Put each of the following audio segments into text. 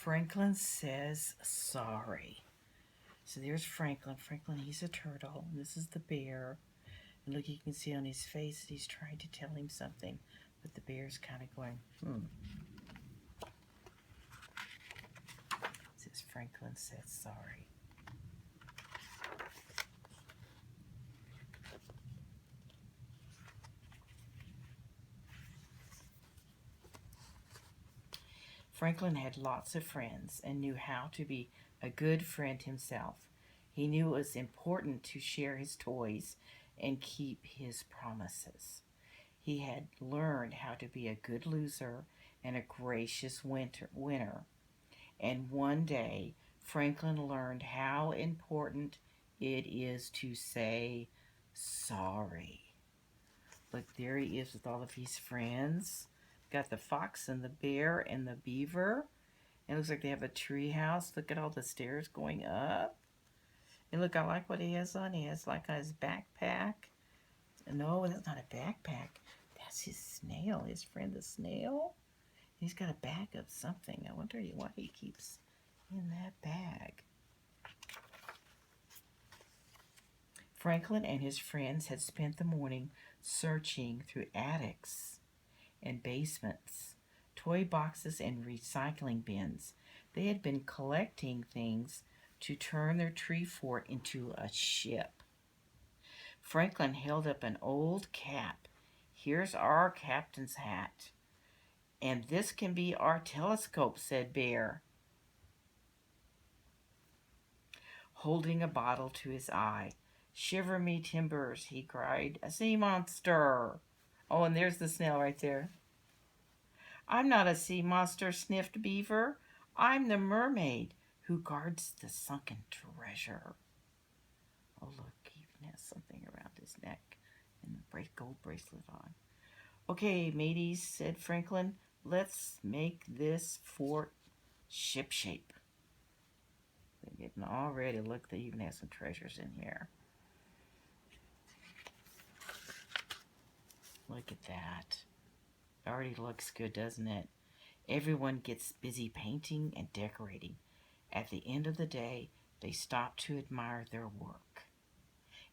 Franklin says sorry. So there's Franklin. Franklin, he's a turtle. And this is the bear. And look, you can see on his face that he's trying to tell him something. But the bear's kind of going, It says Franklin says sorry. Franklin had lots of friends and knew how to be a good friend himself. He knew it was important to share his toys and keep his promises. He had learned how to be a good loser and a gracious winner. And one day, Franklin learned how important it is to say sorry. Look, there he is with all of his friends. Got the fox and the bear and the beaver. It looks like they have a tree house. Look at all the stairs going up. And look, I like what he has on. He has like his backpack. No, that's not a backpack. That's his snail, his friend the snail. He's got a bag of something. I wonder what he keeps in that bag. Franklin and his friends had spent the morning searching through attics and basements, toy boxes, and recycling bins. They had been collecting things to turn their tree fort into a ship. Franklin held up an old cap. Here's our captain's hat. And this can be our telescope, said Bear, holding a bottle to his eye. Shiver me timbers, he cried. A sea monster. Oh, and there's the snail right there. I'm not a sea monster, sniffed Beaver. I'm the mermaid who guards the sunken treasure. Oh, look, he even has something around his neck and a gold bracelet on. Okay, mateys, said Franklin, let's make this fort shipshape. They're getting all ready. Look, they even have some treasures in here. Look at that. It already looks good, doesn't it? Everyone gets busy painting and decorating. At the end of the day, they stop to admire their work.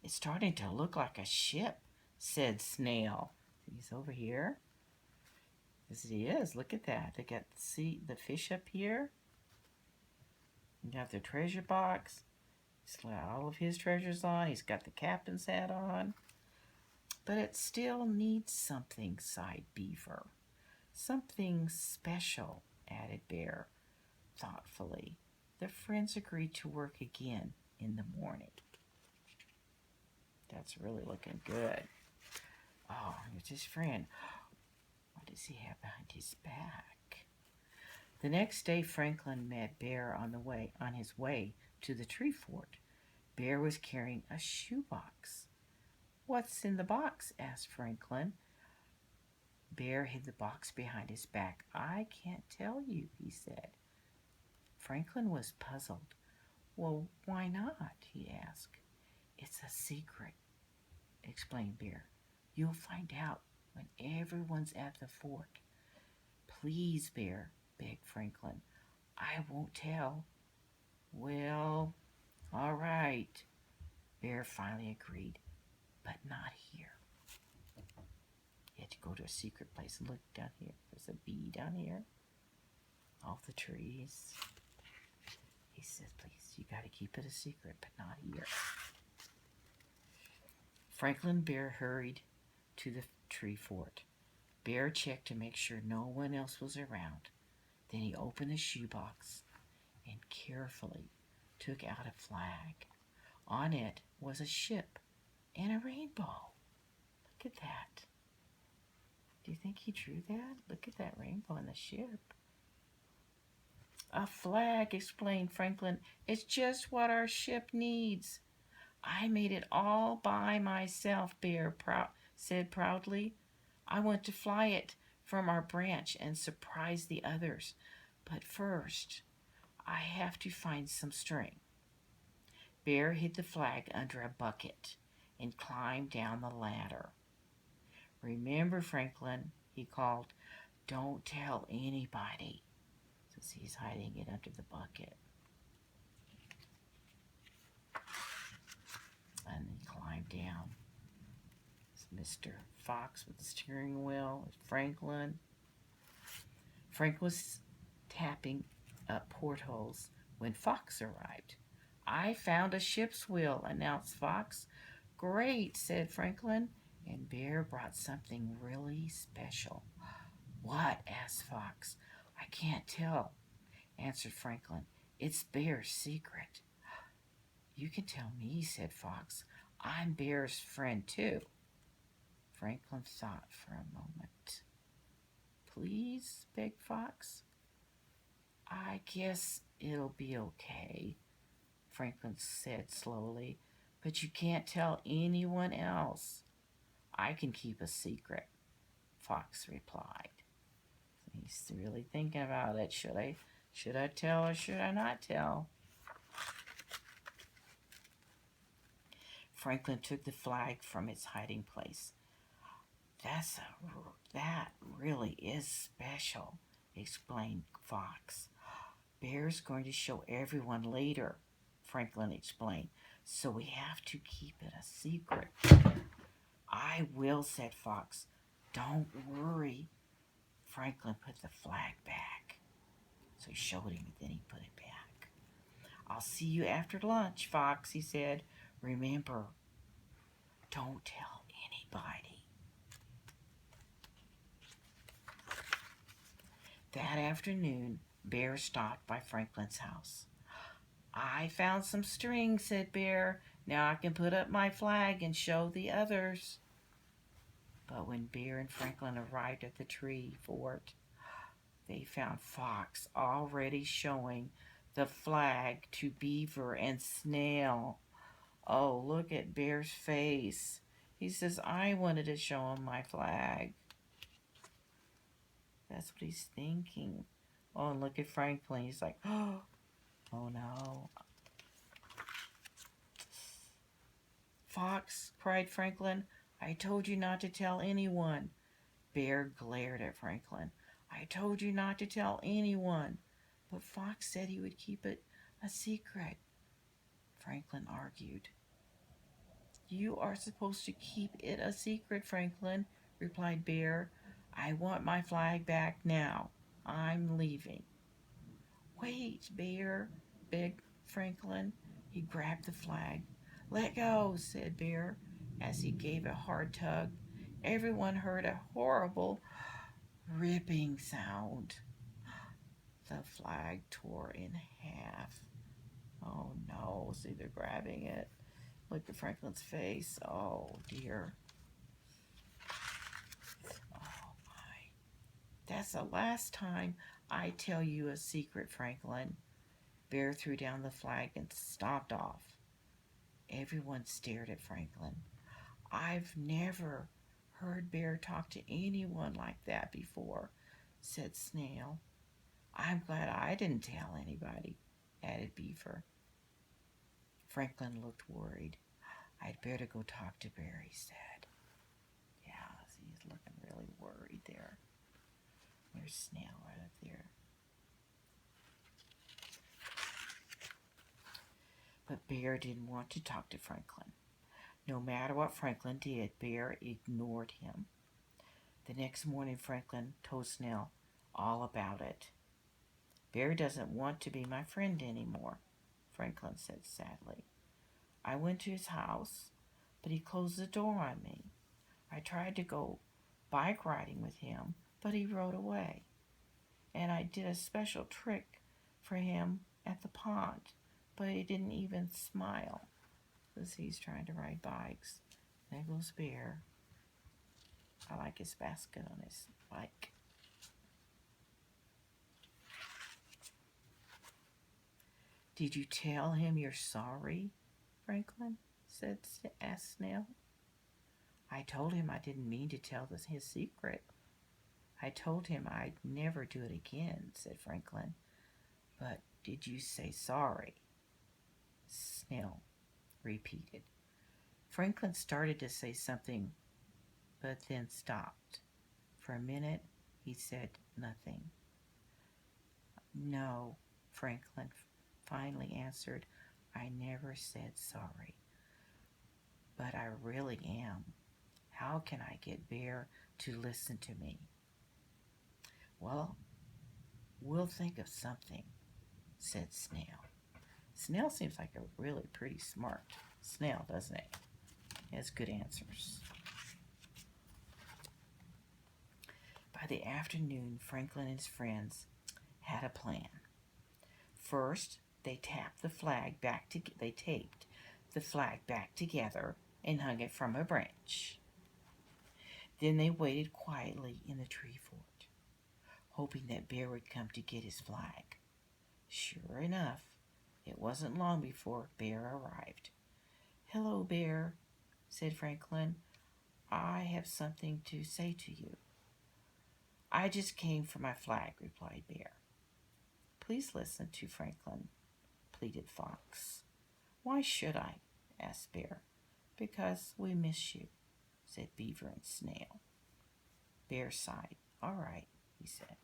It's starting to look like a ship, said Snail. He's over here. Yes, he is. Look at that. They got the fish up here. You got their treasure box. He's got all of his treasures on. He's got the captain's hat on. But it still needs something, sighed Beaver. Something special, added Bear, thoughtfully. The friends agreed to work again in the morning. That's really looking good. Oh, here's his friend. What does he have behind his back? The next day, Franklin met Bear on his way to the tree fort. Bear was carrying a shoebox. What's in the box? Asked Franklin. Bear hid the box behind his back. I can't tell you, he said. Franklin was puzzled. Well, why not? He asked. It's a secret, explained Bear. You'll find out when everyone's at the fort. Please, Bear, begged Franklin. I won't tell. Well, all right. Bear finally agreed, but not here. He had to go to a secret place. Look down here. There's a bee down here. All the trees. He says, please, you got to keep it a secret, but not here. Franklin Bear hurried to the tree fort. Bear checked to make sure no one else was around. Then he opened the shoebox and carefully took out a flag. On it was a ship and a rainbow. Look at that. Do you think he drew that? Look at that rainbow on the ship. A flag, explained Franklin. It's just what our ship needs. I made it all by myself, Bear said proudly. I want to fly it from our branch and surprise the others. But first, I have to find some string. Bear hid the flag under a bucket and climbed down the ladder. Remember, Franklin, he called, don't tell anybody. So See, he's hiding it under the bucket. And he climbed down. It's Mr. Fox with the steering wheel. Franklin. Frank was tapping up portholes when Fox arrived. I found a ship's wheel, announced Fox. Great, said Franklin, and Bear brought something really special. What? Asked Fox. I can't tell, answered Franklin. It's Bear's secret. You can tell me, said Fox. I'm Bear's friend, too. Franklin thought for a moment. Please, begged Fox. I guess it'll be okay, Franklin said slowly, but you can't tell anyone else. I can keep a secret, Fox replied. He's really thinking about it. Should I tell or should I not tell? Franklin took the flag from its hiding place. That really is special, explained Fox. Bear's going to show everyone later, Franklin explained, so we have to keep it a secret. I will, said Fox. Don't worry. Franklin put the flag back. So he showed him, and then he put it back. I'll see you after lunch, Fox, he said. Remember, don't tell anybody. That afternoon, Bear stopped by Franklin's house. I found some string, said Bear. Now I can put up my flag and show the others. But when Bear and Franklin arrived at the tree fort, they found Fox already showing the flag to Beaver and Snail. Oh, look at Bear's face. He says, I wanted to show him my flag. That's what he's thinking. Oh, and look at Franklin. He's like, oh no. Fox, cried Franklin, I told you not to tell anyone. Bear glared at Franklin. I told you not to tell anyone. But Fox said he would keep it a secret. Franklin argued. You are supposed to keep it a secret, Franklin, replied Bear. I want my flag back now. I'm leaving. Wait, Bear, begged Franklin. He grabbed the flag. Let go, said Bear, as he gave a hard tug. Everyone heard a horrible ripping sound. The flag tore in half. Oh no, see, they're grabbing it. Look at Franklin's face. Oh dear. Oh my. That's the last time I tell you a secret, Franklin. Bear threw down the flag and stomped off. Everyone stared at Franklin. I've never heard Bear talk to anyone like that before, said Snail. I'm glad I didn't tell anybody, added Beaver. Franklin looked worried. I'd better go talk to Bear, he said. Yeah, he's looking really worried there. There's Snail right up there. But Bear didn't want to talk to Franklin. No matter what Franklin did, Bear ignored him. The next morning, Franklin told Snail all about it. Bear doesn't want to be my friend anymore, Franklin said sadly. I went to his house, but he closed the door on me. I tried to go bike riding with him, but he rode away. And I did a special trick for him at the pond, but he didn't even smile because he's trying to ride bikes. There goes Bear. I like his basket on his bike. Did you tell him you're sorry, Franklin? Asked Snail. I told him I didn't mean to tell his secret. I told him I'd never do it again, said Franklin. But did you say sorry? Snail repeated. Franklin started to say something, but then stopped. For a minute, he said nothing. No, Franklin finally answered. I never said sorry, but I really am. How can I get Bear to listen to me? Well, we'll think of something, said Snail. Snail seems like a really pretty smart snail, doesn't it? He has good answers. By the afternoon, Franklin and his friends had a plan. First, they taped the flag back to they taped the flag back together and hung it from a branch. Then they waited quietly in the tree fort, hoping that Bear would come to get his flag. Sure enough, it wasn't long before Bear arrived. Hello, Bear, said Franklin. I have something to say to you. I just came for my flag, replied Bear. Please listen to Franklin, pleaded Fox. Why should I? Asked Bear. Because we miss you, said Beaver and Snail. Bear sighed. All right, he said.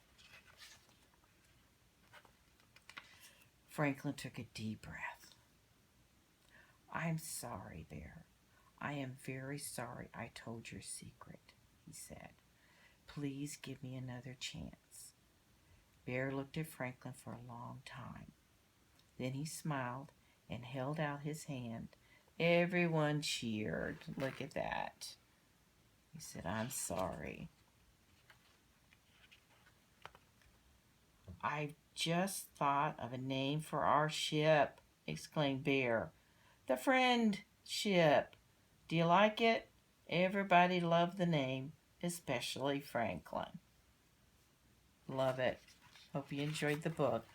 Franklin took a deep breath. I'm sorry, Bear. I am very sorry I told your secret, he said. Please give me another chance. Bear looked at Franklin for a long time. Then he smiled and held out his hand. Everyone cheered. Look at that. He said, I'm sorry. I just thought of a name for our ship, exclaimed Bear. The Friend Ship. Do you like it? Everybody loved the name, especially Franklin. Love it. Hope you enjoyed the book.